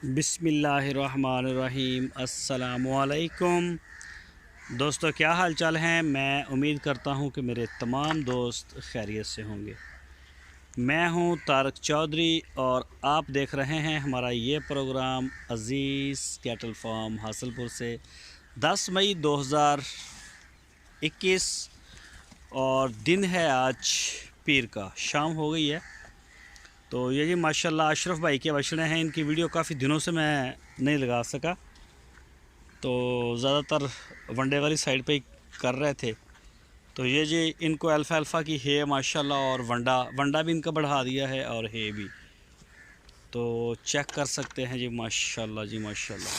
बिस्मिल्लाहिर्रहमानिर्रहीम। अस्सलामुअलैकुम दोस्तों, क्या हाल चाल हैं। मैं उम्मीद करता हूं कि मेरे तमाम दोस्त खैरियत से होंगे। मैं हूं तारक चौधरी और आप देख रहे हैं हमारा ये प्रोग्राम अज़ीज़ कैटल फार्म हासलपुर से 10 मई 2021 और दिन है आज पीर का, शाम हो गई है। तो ये जी माशाल्लाह अशरफ भाई के बछड़े हैं। इनकी वीडियो काफ़ी दिनों से मैं नहीं लगा सका, तो ज़्यादातर वनडे वाली साइड पे ही कर रहे थे। तो ये जी इनको अल्फ़ा की है माशाल्लाह, और वंडा भी इनका बढ़ा दिया है और है भी, तो चेक कर सकते हैं जी माशाल्लाह जी माशाल्लाह।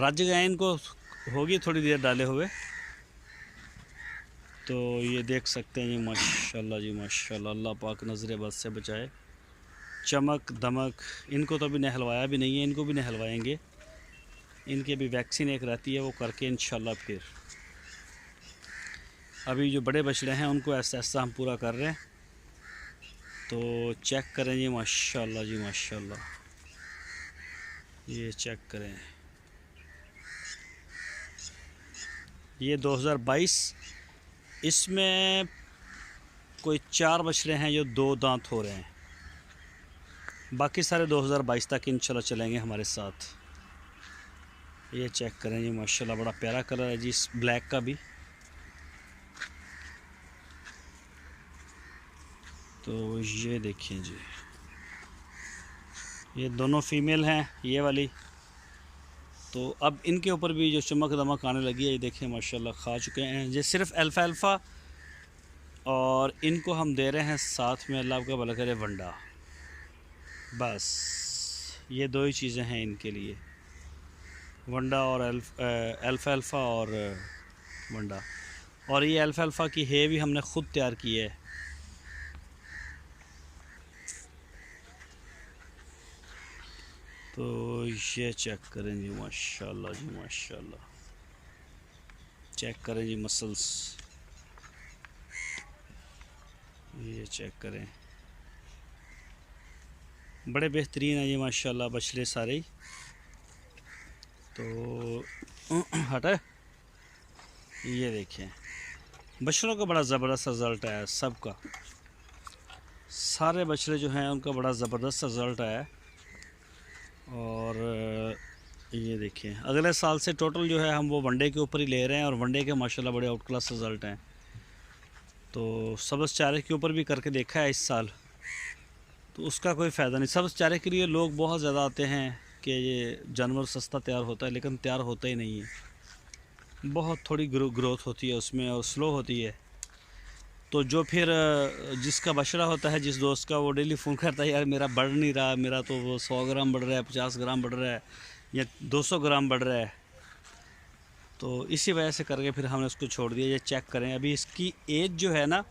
रज गए इनको होगी थोड़ी देर डाले हुए, तो ये देख सकते हैं जी माशाल्लाह जी माशाल्लाह। अल्लाह पाक नज़र बद से बचाए। चमक दमक, इनको तो अभी नहलवाया भी नहीं है, इनको भी नहलवाएंगे। इनकी अभी वैक्सीन एक रहती है, वो करके इंशाल्लाह फिर अभी जो बड़े बछड़े हैं उनको ऐसा ऐसा हम पूरा कर रहे हैं। तो चेक करें जी माशाल्लाह जी माशाल्लाह, ये चेक करें। ये 2022, इसमें कोई 4 बछड़े हैं जो 2 दांत हो रहे हैं, बाकी सारे 2022 तक इंशाल्लाह चलेंगे हमारे साथ। ये चेक करें जी माशाल्लाह, बड़ा प्यारा कलर है जी इस ब्लैक का भी। तो ये देखिए जी, ये दोनों फीमेल हैं ये वाली। तो अब इनके ऊपर भी जो चमक दमक आने लगी है, ये देखिए माशाल्लाह खा चुके हैं। ये सिर्फ अल्फ़ा और इनको हम दे रहे हैं साथ में, अल्लाह का भला करे, वंडा। बस ये 2 ही चीज़ें हैं इनके लिए, वंडा और अल्फ़ा और वंडा। और ये अल्फ़ा की है भी हमने ख़ुद तैयार की है। तो ये चेक करें जी माशाल्लाह जी माशाल्लाह, चेक करें जी मसल्स, ये चेक करें, बड़े बेहतरीन है जी माशाल्लाह बछड़े सारे। तो हटा, ये देखें बछड़ों का बड़ा ज़बरदस्त रिज़ल्ट आया सबका, सारे बछड़े जो हैं उनका बड़ा ज़बरदस्त रिज़ल्ट आया। और ये देखें अगले साल से टोटल जो है हम वो वनडे के ऊपर ही ले रहे हैं, और वनडे के माशाल्लाह बड़े आउट क्लास रिज़ल्ट हैं। तो सब्ज़ चारे के ऊपर भी करके देखा है इस साल, तो उसका कोई फ़ायदा नहीं। सब्ज़ चारे के लिए लोग बहुत ज़्यादा आते हैं कि ये जानवर सस्ता तैयार होता है, लेकिन तैयार होता ही नहीं है। बहुत थोड़ी ग्रोथ होती है उसमें और स्लो होती है। तो जो फिर जिसका बछड़ा होता है, जिस दोस्त का, वो डेली फ़ोन करता है, यार मेरा बढ़ नहीं रहा, मेरा तो वो 100 ग्राम बढ़ रहा है, 50 ग्राम बढ़ रहा है, या 200 ग्राम बढ़ रहा है। तो इसी वजह से करके फिर हमने उसको छोड़ दिया। ये चेक करें, अभी इसकी एज जो है ना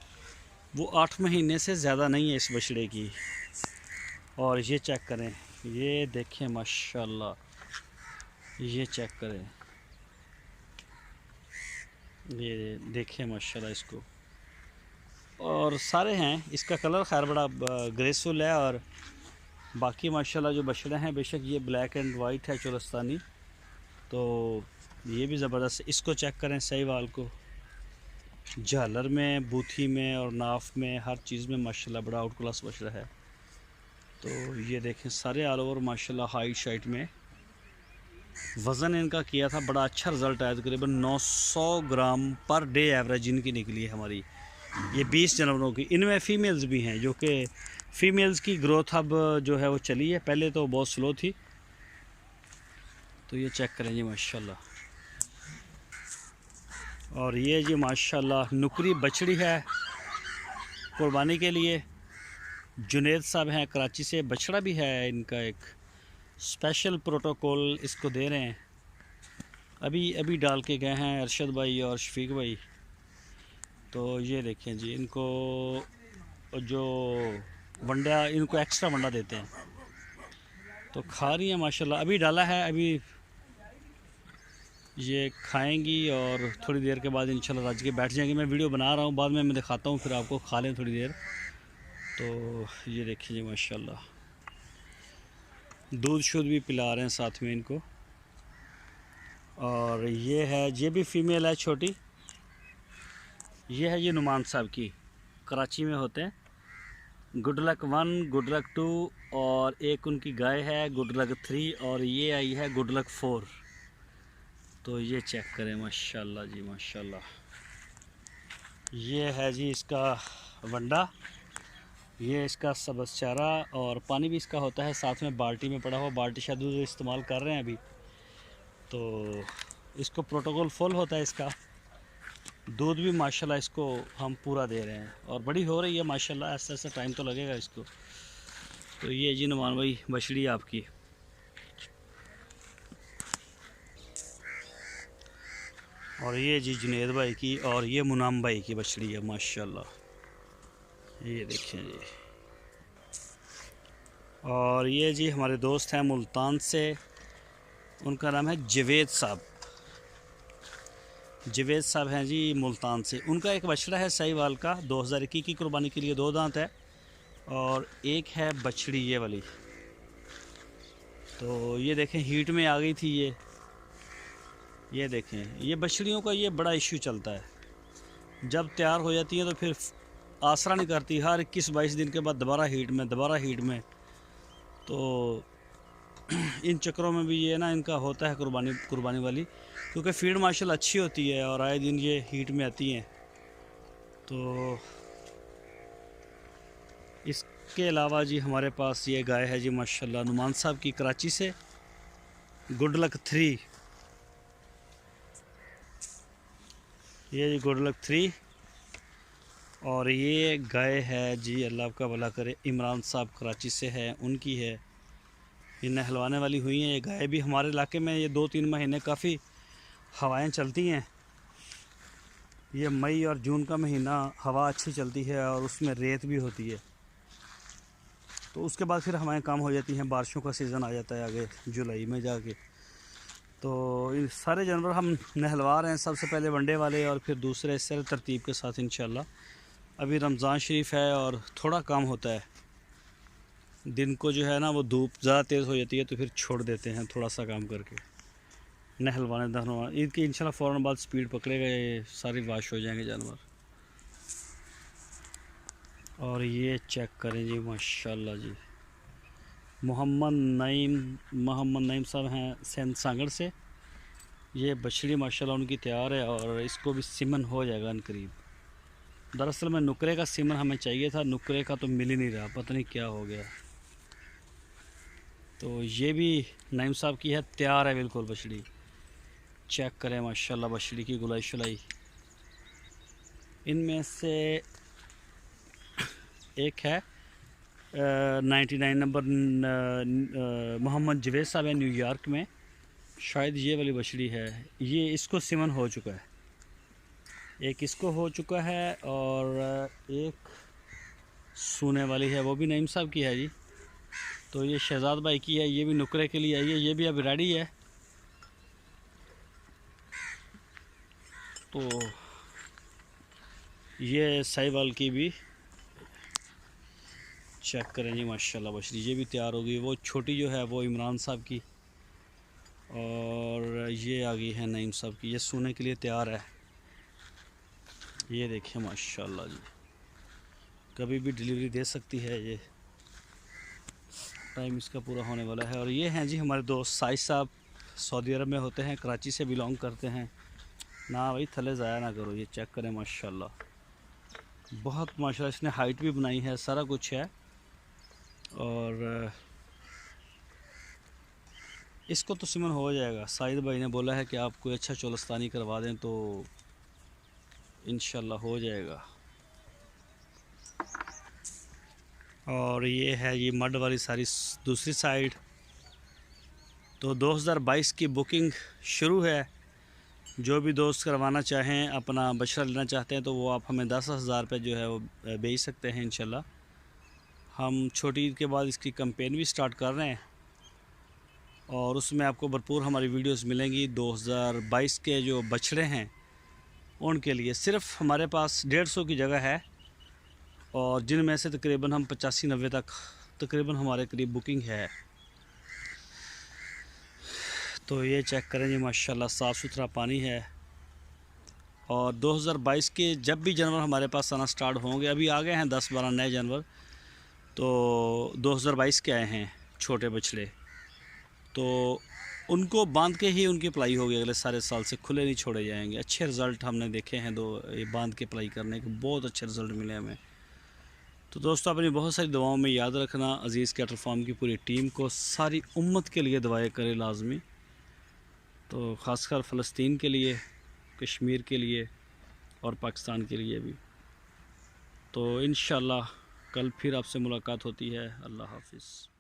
वो 8 महीने से ज़्यादा नहीं है इस बछड़े की। और ये चेक करें, ये देखें माशाल्लाह, ये चेक करें, ये देखें माशाल्लाह इसको। और सारे हैं, इसका कलर खैर बड़ा ग्रेसफुल है। और बाकी माशाल्लाह जो बछड़े हैं, बेशक ये ब्लैक एंड वाइट है चोलस्तानी, तो ये भी ज़बरदस्त है। इसको चेक करें, सहीवाल को, झालर में, बूथी में और नाफ में, हर चीज़ में माशाल्लाह बड़ा आउट क्लास बछड़ा है। तो ये देखें सारे ऑल ओवर माशाल्लाह हाइट शाइट में। वज़न इनका किया था, बड़ा अच्छा रिज़ल्ट आया, तकरीबन 900 ग्राम पर डे एवरेज इनकी निकली है हमारी। ये 20 जानवरों की, इनमें फ़ीमेल्स भी हैं, जो कि फ़ीमेल्स की ग्रोथ अब जो है वो चली है, पहले तो बहुत स्लो थी। तो ये चेक करें जी माशाल्लाह। और ये जी माशाल्लाह नुकरी बछड़ी है कुर्बानी के लिए। जुनेद साहब हैं कराची से, बछड़ा भी है इनका, एक स्पेशल प्रोटोकॉल इसको दे रहे हैं। अभी डाल के गए हैं अरशद भाई और शफीक भाई। तो ये देखें जी, इनको जो वंडा, इनको एक्स्ट्रा वंडा देते हैं, तो खा रही है माशाल्लाह। अभी डाला है, अभी ये खाएंगी और थोड़ी देर के बाद इंशाल्लाह रज के बैठ जाएंगी। मैं वीडियो बना रहा हूँ, बाद में मैं दिखाता हूँ, फिर आपको खा लें थोड़ी देर। तो ये देखिए माशाल्लाह, दूध शुद्ध भी पिला रहे हैं साथ में इनको। और ये भी फीमेल है छोटी। ये है ये नुमान साहब की, कराची में होते हैं। गुड लक 1, गुड लक 2 और एक उनकी गाय है गुड लक 3 और ये आई है गुड लक 4। तो ये चेक करें, माशाल्लाह जी माशाल्लाह। ये है जी इसका वंडा, ये इसका सबस चारा और पानी भी इसका होता है साथ में बाल्टी में पड़ा हुआ। बाल्टी शायद दूध इस्तेमाल कर रहे हैं अभी, तो इसको प्रोटोकॉल फुल होता है इसका। दूध भी माशाल्लाह इसको हम पूरा दे रहे हैं और बड़ी हो रही है माशाल्लाह। ऐसा ऐसा टाइम तो लगेगा इसको। तो ये जी नुमान भाई बछड़ी आपकी। और ये जी जुनेद भाई की और ये मुनाम भाई की बछड़ी है माशाल्लाह। ये देखें जी। और ये जी हमारे दोस्त हैं मुल्तान से, उनका नाम है जवेद साहब। जवेद साहब हैं जी मुल्तान से। उनका एक बछड़ा है साहिवाल का 2021 की कुर्बानी के लिए, 2 दांत है और एक है बछड़ी ये वाली। तो ये देखें हीट में आ गई थी ये देखें। ये बछड़ियों का ये बड़ा इश्यू चलता है, जब तैयार हो जाती हैं तो फिर आसरा नहीं करती, हर 21-22 दिन के बाद दोबारा हीट में। तो इन चक्करों में भी ये ना इनका होता है कुर्बानी वाली, क्योंकि फीड माशाल्लाह अच्छी होती है और आए दिन ये हीट में आती हैं। तो इसके अलावा जी हमारे पास ये गाय है जी माशाल्लाह नुमान साहब की, कराची से, गुड लक 3। ये जी गुड लक 3। और ये गाय है जी अल्लाह का भला करे, इमरान साहब कराची से है, उनकी है। ये नहलवाने वाली हुई हैं। ये गाय भी हमारे इलाके में ये 2-3 महीने काफ़ी हवाएं चलती हैं। ये मई और जून का महीना हवा अच्छी चलती है और उसमें रेत भी होती है, तो उसके बाद फिर हवाएं कम हो जाती हैं। बारिशों का सीज़न आ जाता है आगे जुलाई में जाके। तो इन सारे जानवर हम नहलवा रहे हैं, सबसे पहले वनडे वाले और फिर दूसरे इस तरतीब के साथ इंशाल्लाह। अभी रमज़ान शरीफ है और थोड़ा काम होता है, दिन को जो है ना वो धूप ज़्यादा तेज़ हो जाती है तो फिर छोड़ देते हैं थोड़ा सा काम करके नहलवाने। ईद की इंशाल्लाह फ़ौरन बाद स्पीड पकड़ेगा, ये सारे वाश हो जाएंगे जानवर। और ये चेक करें जी माशाल्लाह जी, मोहम्मद नईम साहब हैं सेंध सांगड़ से। ये बछड़ी माशाल्लाह उनकी तैयार है और इसको भी सीमन हो जाएगा अनकरीब। दरअसल में नुकरे का सीमन हमें चाहिए था, नुकरे का तो मिल ही नहीं रहा, पता नहीं क्या हो गया। तो ये भी नईम साहब की है, तैयार है बिल्कुल बछड़ी। चेक करें माशाल्लाह बछड़ी की गुलाई शुलाई। इनमें से एक है 99 नंबर मोहम्मद जवेद साहब है न्यूयॉर्क में, शायद ये वाली बछड़ी है। ये इसको सिमन हो चुका है, एक इसको हो चुका है और एक सूने वाली है, वो भी नईम साहब की है जी। तो ये शहजाद भाई की है, ये भी नुकरे के लिए आई है, ये भी अब रेडी है। तो ये साहिवाल की भी चेक करें जी माशाल्लाह बछड़ी, ये भी तैयार हो गई। वो छोटी जो है वो इमरान साहब की और ये आ गई है नईम साहब की, ये सोने के लिए तैयार है। ये देखिए माशाल्लाह जी, कभी भी डिलीवरी दे सकती है, ये टाइम इसका पूरा होने वाला है। और ये हैं जी हमारे दोस्त साइज साहब, सऊदी अरब में होते हैं, कराची से बिलोंग करते हैं। ना भाई थले ज़ाया ना करो। ये चेक करें माशाल्लाह, बहुत माशाल्लाह इसने हाइट भी बनाई है, सारा कुछ है। और इसको तो सिमन हो जाएगा। साइद भाई ने बोला है कि आप कोई अच्छा चोलस्तानी करवा दें तो इंशाल्लाह हो जाएगा। और ये है ये मड वाली सारी दूसरी साइड। तो 2022 की बुकिंग शुरू है। जो भी दोस्त करवाना चाहें, अपना बछड़ा लेना चाहते हैं तो वो आप हमें 10,000 रुपये जो है वो भेज सकते हैं इंशाल्लाह। हम छोटी ईद के बाद इसकी कैंपेन भी स्टार्ट कर रहे हैं और उसमें आपको भरपूर हमारी वीडियोस मिलेंगी। 2022 के जो बछड़े हैं उनके लिए सिर्फ हमारे पास 150 की जगह है और जिनमें से तकरीबन हम 85-90 तक तकरीबन हमारे करीब बुकिंग है। तो ये चेक करें जी, माशाल्लाह साफ़ सुथरा पानी है। और 2022 के जब भी जानवर हमारे पास आना स्टार्ट होंगे, अभी आ गए हैं 10-12 नए जानवर, तो 2022 के आए हैं छोटे बछड़े, तो उनको बांध के ही उनकी पलाई होगी अगले सारे साल से, खुले नहीं छोड़े जाएंगे। अच्छे रिज़ल्ट हमने देखे हैं ये बांध के पलाई करने के, बहुत अच्छे रिज़ल्ट मिले हमें। तो दोस्तों अपनी बहुत सारी दुआओं में याद रखना, अज़ीज़ कैटल फार्म की पूरी टीम को, सारी उम्मत के लिए दुआएं करें लाजमी, तो ख़ासकर फ़लस्तीन के लिए, कश्मीर के लिए और पाकिस्तान के लिए भी। तो इंशाअल्लाह कल फिर आपसे मुलाकात होती है। अल्लाह हाफ़िज़।